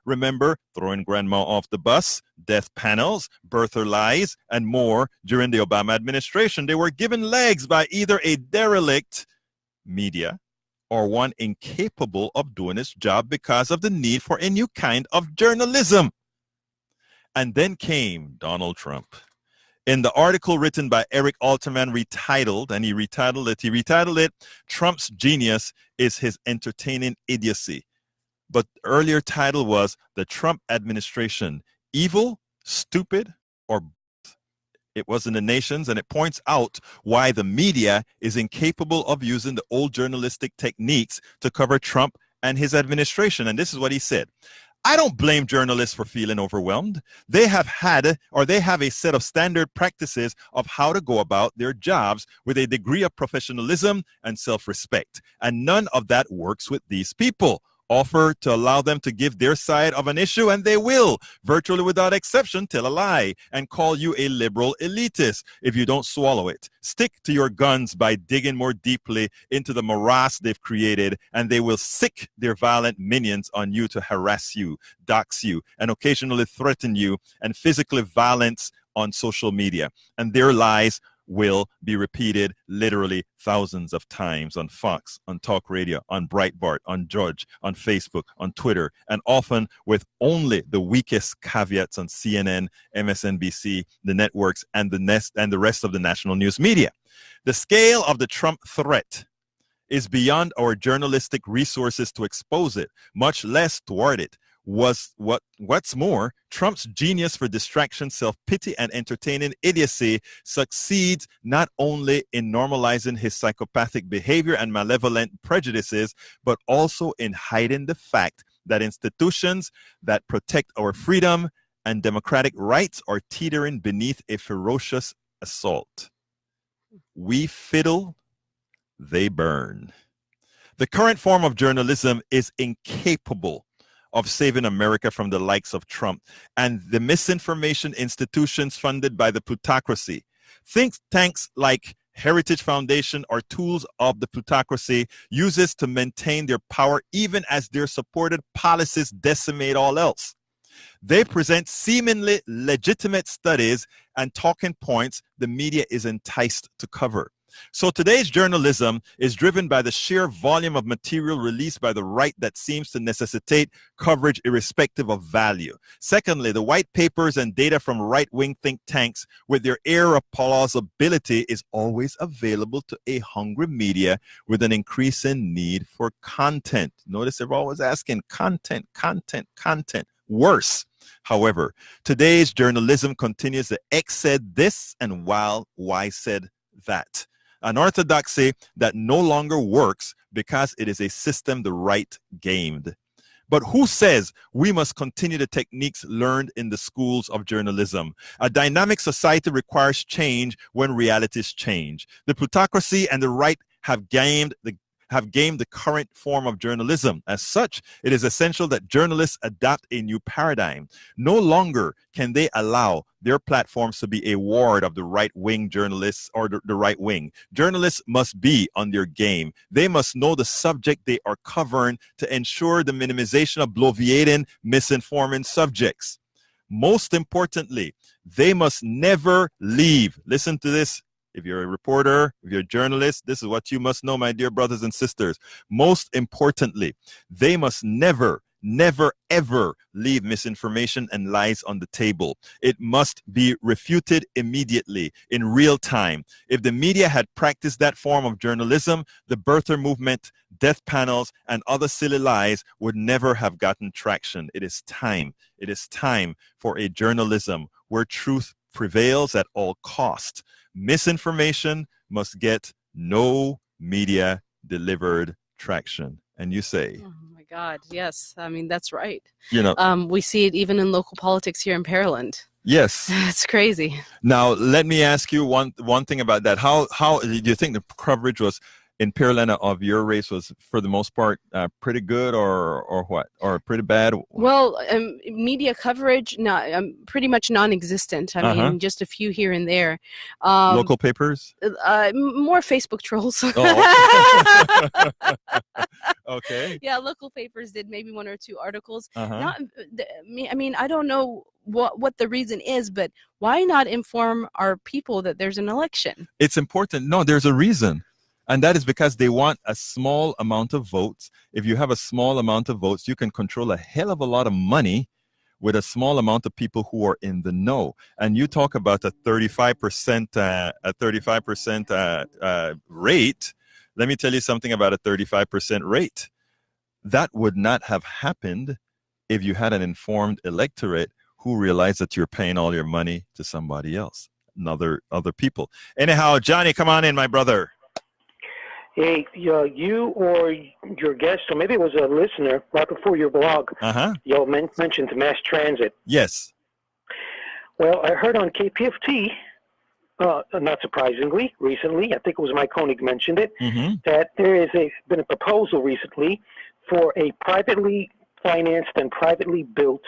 remember throwing grandma off the bus, death panels, birther lies, and more during the Obama administration. They were given legs by either a derelict media or one incapable of doing its job because of the need for a new kind of journalism. And then came Donald Trump. In the article written by Eric Alterman, he retitled it, Trump's Genius is His Entertaining Idiocy. But the earlier title was The Trump Administration, Evil, Stupid, or Both? It was in the Nations, and it points out why the media is incapable of using the old journalistic techniques to cover Trump and his administration. And this is what he said. I don't blame journalists for feeling overwhelmed. They have a set of standard practices of how to go about their jobs with a degree of professionalism and self-respect. And none of that works with these people. Offer to allow them to give their side of an issue, and they will, virtually without exception, tell a lie and call you a liberal elitist if you don't swallow it. Stick to your guns by digging more deeply into the morass they've created, and they will sick their violent minions on you to harass you, dox you, and occasionally threaten you, and physically violence on social media. And their lies will be repeated literally thousands of times on Fox, on Talk Radio, on Breitbart, on Judge, on Facebook, on Twitter, and often with only the weakest caveats on CNN, MSNBC, the networks, and the rest of the national news media. The scale of the Trump threat is beyond our journalistic resources to expose it, much less thwart it. What's more, Trump's genius for distraction, self-pity, and entertaining idiocy succeeds not only in normalizing his psychopathic behavior and malevolent prejudices, but also in hiding the fact that institutions that protect our freedom and democratic rights are teetering beneath a ferocious assault. We fiddle, they burn. The current form of journalism is incapable of saving America from the likes of Trump and the misinformation institutions funded by the plutocracy. Think tanks like Heritage Foundation are tools of the plutocracy, uses to maintain their power even as their supported policies decimate all else. They present seemingly legitimate studies and talking points the media is enticed to cover. So today's journalism is driven by the sheer volume of material released by the right that seems to necessitate coverage irrespective of value. Secondly, the white papers and data from right-wing think tanks with their air of plausibility is always available to a hungry media with an increasing need for content. Notice they're always asking content. Worse, however, today's journalism continues to X said this and while Y said that. An orthodoxy that no longer works because it is a system the right gamed. But who says we must continue the techniques learned in the schools of journalism? A dynamic society requires change when realities change. The plutocracy and the right have gamed the current form of journalism. As such, it is essential that journalists adapt a new paradigm. No longer can they allow their platforms to be a ward of the right-wing journalists or the right wing. Journalists must be on their game. They must know the subject they are covering to ensure the minimization of bloviating, misinforming subjects. Most importantly, they must never leave. Listen to this. If you're a reporter, if you're a journalist, this is what you must know, my dear brothers and sisters. Most importantly, they must never, ever leave misinformation and lies on the table. It must be refuted immediately, in real time. If the media had practiced that form of journalism, the birther movement, death panels, and other silly lies would never have gotten traction. It is time. It is time for a journalism where truth prevails at all cost. Misinformation must get no media delivered traction. And you say, oh my God, yes. I mean, that's right. You know, we see it even in local politics here in Pearland. Yes. It's crazy. Now, let me ask you one thing about that. How do you think the coverage was in Pearland of your race was, for the most part, pretty good or what? Or pretty bad? Well, media coverage, pretty much non-existent. I mean, just a few here and there. Local papers? More Facebook trolls. Oh. Okay. Yeah, local papers did maybe one or two articles. I mean, I don't know what the reason is, but why not inform our people that there's an election? It's important. No, there's a reason. And that is because they want a small amount of votes. If you have a small amount of votes, you can control a hell of a lot of money with a small amount of people who are in the know. And you talk about a 35% rate. Let me tell you something about a 35% rate. That would not have happened if you had an informed electorate who realized that you're paying all your money to somebody else, other people. Anyhow, Johnny, come on in, my brother. Hey, you or your guest, or maybe it was a listener right before your blog, you mentioned mass transit. Yes. Well, I heard on KPFT, not surprisingly, recently, I think it was Mike Koenig mentioned it, that there is been a proposal recently for a privately financed and privately built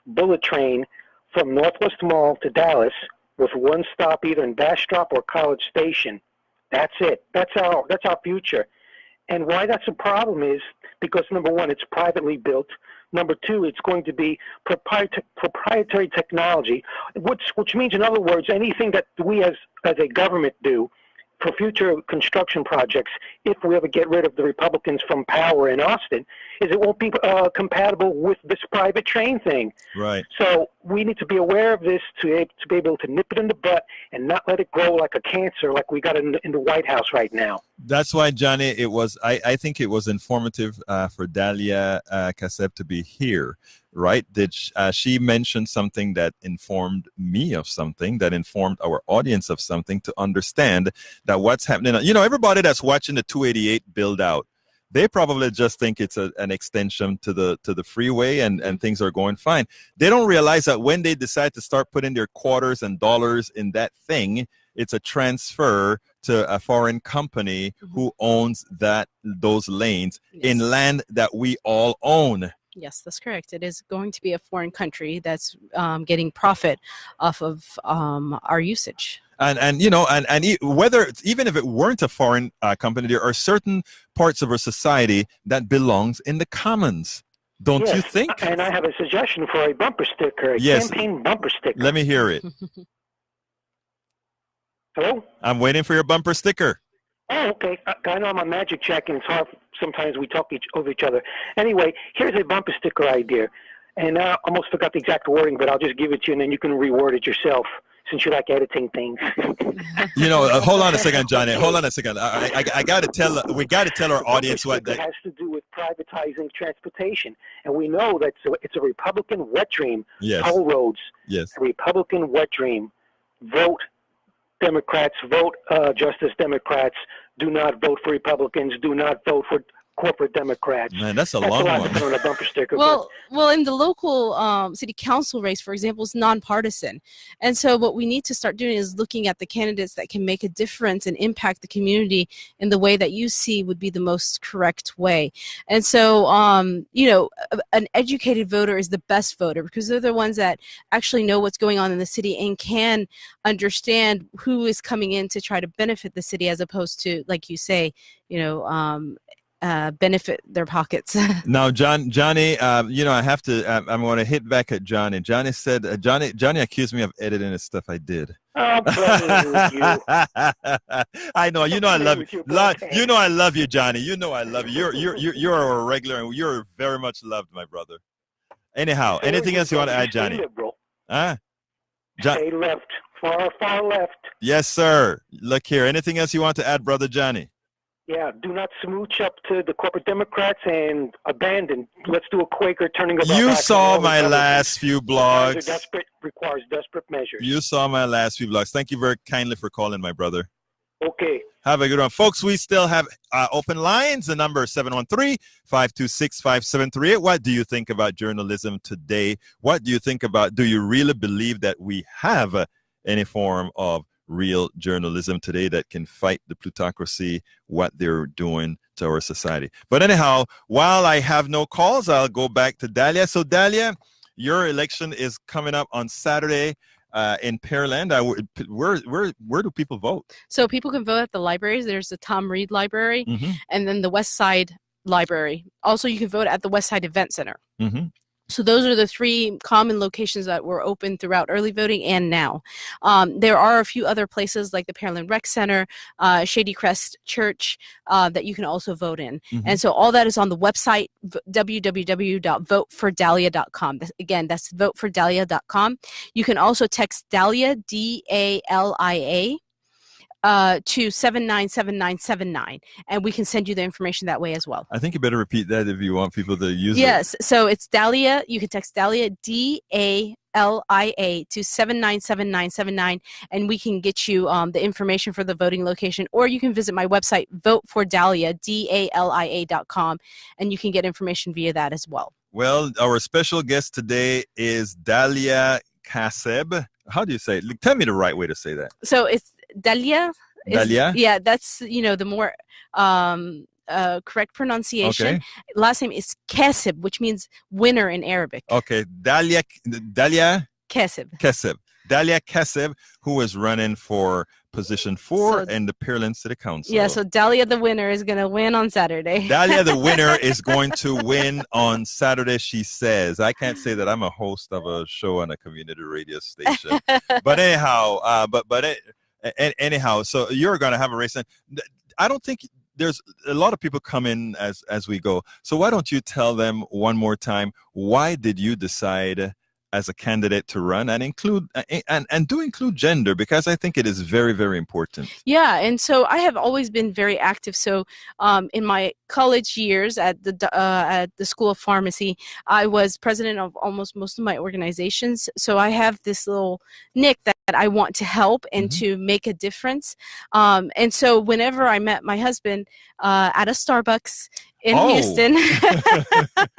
bullet train from Northwest Mall to Dallas with one stop either in Bastrop or College Station. That's it. That's our future. And why that's a problem is because, number one, it's privately built. Number two, it's going to be proprietary technology, which means, in other words, anything that we as a government do for future construction projects, if we ever get rid of the Republicans from power in Austin, is it won't be compatible with this private train thing. Right. So we need to be aware of this to be able to nip it in the butt and not let it grow like a cancer like we got in the White House right now. That's why, Johnny, I think it was informative for Dalia Kasseb to be here, right? She mentioned something that informed me of something, that informed our audience of something, to understand that what's happening. You know, everybody that's watching the 288 build out, they probably just think it's an extension to the freeway and things are going fine. They don't realize that when they decide to start putting their quarters and dollars in that thing, it's a transfer to a foreign company who owns those lanes in land that we all own. Yes, that's correct. It is going to be a foreign country that's getting profit off of our usage. And you know, and whether even if it weren't a foreign company, there are certain parts of our society that belongs in the commons. Don't you think? And I have a suggestion for a bumper sticker, campaign bumper sticker. Let me hear it. Hello? I'm waiting for your bumper sticker. Oh, okay. I know I'm a magic check, and it's hard. Sometimes we talk over each other. Anyway, here's a bumper sticker idea. And I almost forgot the exact wording, but I'll just give it to you, and then you can reword it yourself, since you like editing things. You know, hold on a second, Johnny. Hold on a second. I got to tell. We got to tell our audience what that has to do with privatizing transportation, and we know that it's a Republican wet dream. Yes. Toll roads. Yes. A Republican wet dream. Vote Democrats. Vote Justice Democrats. Do not vote for Republicans. Do not vote for corporate Democrats. Man, that's a long one. On a bumper sticker, well, in the local city council race, for example, is nonpartisan. And so what we need to start doing is looking at the candidates that can make a difference and impact the community in the way that you see would be the most correct way. And so, an educated voter is the best voter because they're the ones that actually know what's going on in the city and can understand who is coming in to try to benefit the city as opposed to, like you say, benefit their pockets. Now, Johnny, I have to. I'm going to hit back at Johnny. Johnny said, Johnny accused me of editing the stuff I did. I'm playing with you. I know. You know I love you. You know I love you, Johnny. You know I love you. You're a regular, and you're very much loved, my brother. Anyhow, anything else you want to add, Johnny? Huh? Stay left, far left. Yes, sir. Look here. Anything else you want to add, brother Johnny? Yeah, do not smooch up to the corporate Democrats and abandon. Let's do a Quaker turning about. You saw my last few blogs. Requires desperate measures. You saw my last few blogs. Thank you very kindly for calling, my brother. Okay. Have a good one. Folks, we still have open lines. The number is 713-526-5738. What do you think about journalism today? What do you think about, do you really believe that we have any form of real journalism today that can fight the plutocracy, what they're doing to our society? But anyhow, while I have no calls, I'll go back to Dalia. So Dalia, your election is coming up on Saturday in Pearland. Where do people vote? So people can vote at the libraries. There's the Tom Reed Library, and then the West Side Library. Also, you can vote at the West Side Event Center. So those are the three common locations that were open throughout early voting and now. There are a few other places like the Pearland Rec Center, Shady Crest Church that you can also vote in. And so all that is on the website, www.votefordalia.com. Again, that's votefordalia.com. You can also text Dalia, D-A-L-I-A, to 797979, and we can send you the information that way as well. I think you better repeat that if you want people to use it. Yes, so it's Dalia. You can text Dalia, D-A-L-I-A, to 797979, and we can get you the information for the voting location, or you can visit my website, votefordalia, DALIA.com, and you can get information via that as well. Well, our special guest today is Dalia Kasseb. How do you say it? Tell me the right way to say that. So it's Dalia. Dalia? Yeah, that's, the more correct pronunciation. Okay. Last name is Kaseb, which means winner in Arabic. Okay, Dalia Kasseb. Dalia Kasseb, who is running for position 4 in the Pearland City Council. Yeah, so Dalia the winner is going to win on Saturday. Dalia the winner is going to win on Saturday, she says. I can't say that I'm a host of a show on a community radio station. But anyhow, anyhow, so you're going to have a race. And I don't think there's a lot of people come in as we go. So why don't you tell them one more time, why did you decide as a candidate to run and include and do include gender, because I think it is very, very important. Yeah, and so I have always been very active. So in my college years at the School of Pharmacy, I was president of almost most of my organizations. So I have this little nick that I want to help and to make a difference. And so whenever I met my husband at a Starbucks in Houston.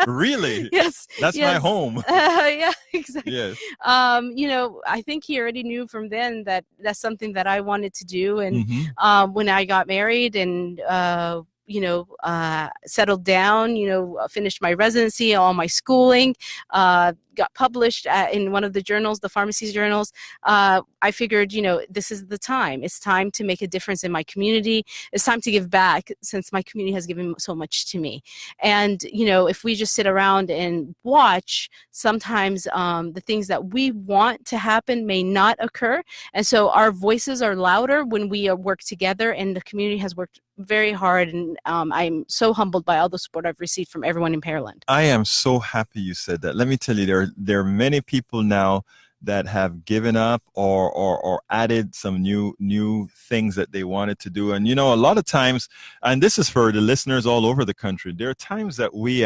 Really? Yes. That's my home. Yeah, exactly. Yes. I think he already knew from then that that's something that I wanted to do. And when I got married and settled down, finished my residency, all my schooling, got published in one of the journals, the pharmacy journals. I figured, this is the time. It's time to make a difference in my community. It's time to give back since my community has given so much to me. And, if we just sit around and watch, sometimes the things that we want to happen may not occur. And so our voices are louder when we work together, and the community has worked very hard, and I'm so humbled by all the support I've received from everyone in Pearland. I am so happy you said that. Let me tell you, there are many people now that have given up or added some new things that they wanted to do. And a lot of times, and this is for the listeners all over the country, there are times that we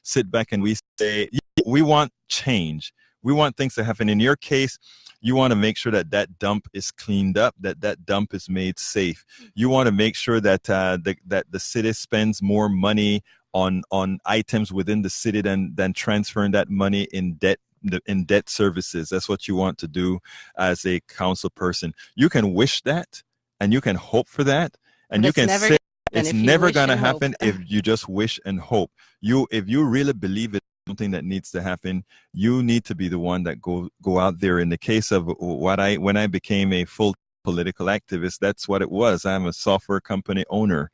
sit back and we say, we want change. We want things to happen. In your case, you want to make sure that that dump is cleaned up, that that dump is made safe. You want to make sure that that the city spends more money on items within the city than transferring that money in debt services. That's what you want to do as a council person. You can wish that, and you can hope for that, and you can say it's never going to happen if you just wish and hope. If you really believe it's something that needs to happen, you need to be the one that go out there. In the case of when I became a full political activist, that's what it was. I'm a software company owner,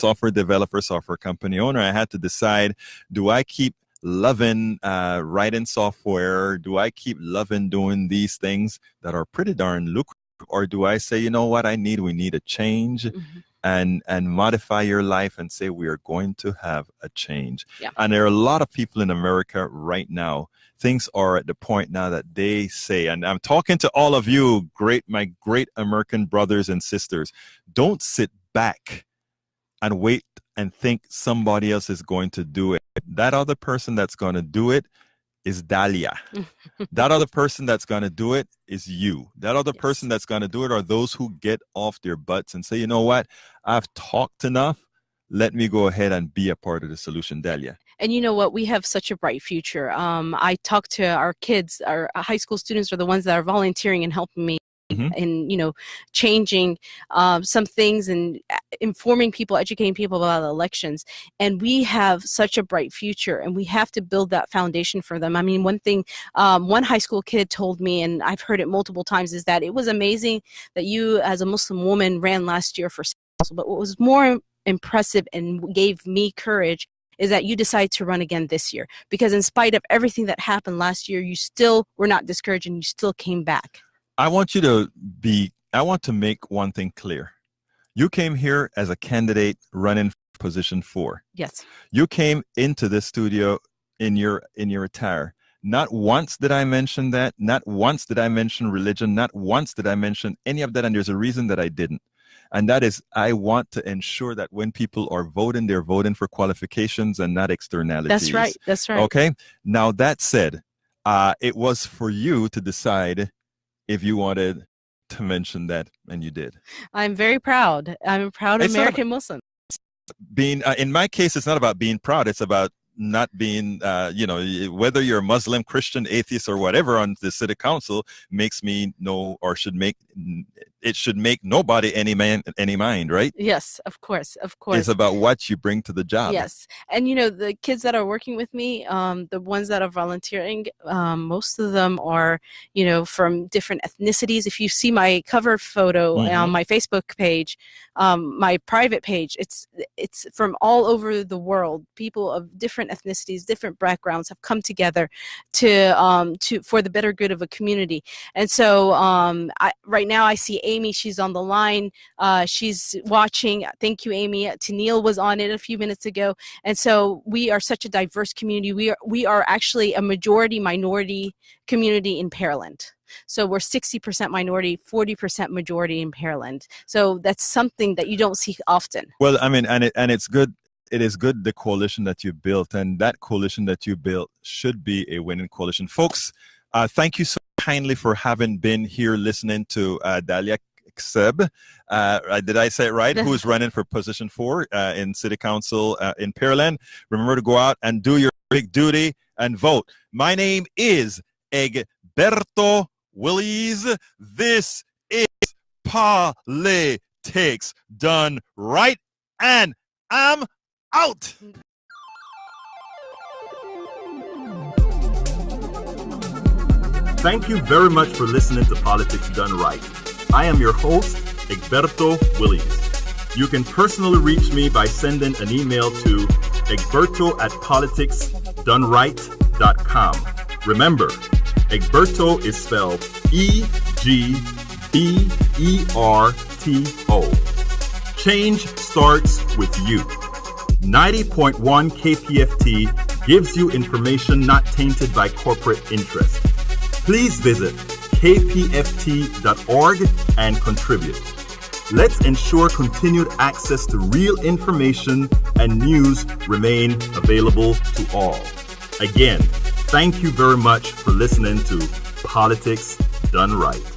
software developer, software company owner. I had to decide, do I keep loving writing software? Do I keep loving doing these things that are pretty darn lucrative? Or do I say, you know what we need a change, and modify your life and say we are going to have a change. Yeah. And there are a lot of people in America right now. Things are at the point now that they say, and I'm talking to all of you, my great American brothers and sisters, don't sit back and wait and think somebody else is going to do it. That other person that's going to do it is Dalia. That other person that's going to do it is you. That other person that's going to do it are those who get off their butts and say, you know what, I've talked enough. Let me go ahead and be a part of the solution, Dalia. And you know what? We have such a bright future. I talk to our kids, our high school students are the ones that are volunteering and helping me. And changing some things and informing people, educating people about the elections. And we have such a bright future, and we have to build that foundation for them. I mean, one thing one high school kid told me, and I've heard it multiple times, is that it was amazing that you as a Muslim woman ran last year for council, but what was more impressive and gave me courage is that you decided to run again this year, because in spite of everything that happened last year, you still were not discouraged and you still came back. I want to make one thing clear. You came here as a candidate running for position 4. Yes. You came into this studio in your attire. Not once did I mention that. Not once did I mention religion. Not once did I mention any of that. And there's a reason that I didn't. And that is, I want to ensure that when people are voting, they're voting for qualifications and not externalities. That's right. That's right. Okay. Now, that said, it was for you to decide if you wanted to mention that, and you did. I'm very proud. I'm a proud American Muslim. In my case, it's not about being proud. It's about not being, whether you're Muslim, Christian, atheist, or whatever on the city council makes me know, or should make nobody any mind, right? Yes, of course. It's about what you bring to the job. Yes, and the kids that are working with me, the ones that are volunteering, most of them are, from different ethnicities. If you see my cover photo on my Facebook page, my private page, it's from all over the world. People of different ethnicities, different backgrounds have come together to for the better good of a community. And so right now I see Amy. She's on the line. She's watching. Thank you, Amy. Tennille was on it a few minutes ago. And so we are such a diverse community. We are actually a minority community in Pearland. So we're 60% minority, 40% majority in Pearland. So that's something that you don't see often. Well, I mean, and it's good. It is good, the coalition that you built, and that coalition that you built should be a winning coalition. Folks, thank you so kindly for having been here listening to Dalia Kasseb. Did I say it right? Who is running for position 4 in City Council in Pearland. Remember to go out and do your big duty and vote. My name is Egberto Willies. This is Politics Done Right, and I'm out. Thank you very much for listening to Politics Done Right. I am your host, Egberto Willies. You can personally reach me by sending an email to egberto@politicsdoneright.com. Remember, Egberto is spelled E-G-B-E-R-T-O. Change starts with you. 90.1 KPFT gives you information not tainted by corporate interest. Please visit kpft.org and contribute. Let's ensure continued access to real information and news remain available to all. Again, Thank you very much for listening to Politics Done Right.